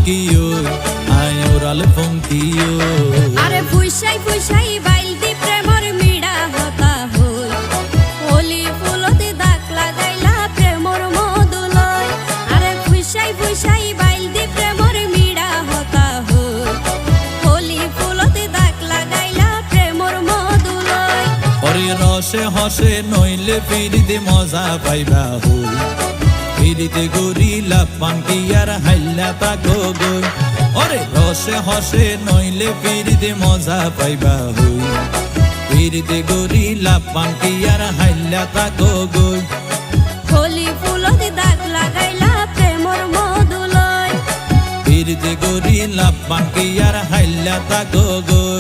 কিও আয় ওরাল ফঙ্কিও আরে ফুইসাই ফুইসাই বাইলতি প্রেমর মিড়া হতা হই হোলি ফুলতে দাগ লাগাইলা প্রেমর মধুলয় আরে ফুইসাই ফুইসাই বাইলতি প্রেমর মিড়া হতা হই হোলি ফুলতে দাগ লাগাইলা প্রেমর মধুলয় ওরে রসে হসে নইলে ফিরিতে মজা পাইবা হই ফিরিতে গরিলা পাঙ্কি আর হাইলা তাকো গই ওরে রসে হসে নইলে ফিরিতে মজা পাইবা হই ফিরিতে গরিলা পাঙ্কি আর হাইলা তাকো গই হোলি ফুলতে দাগ লাগাইলা প্রেমর মধুলয় ফিরিতে গরিলা পাঙ্কি আর হাইলা তাকো গই।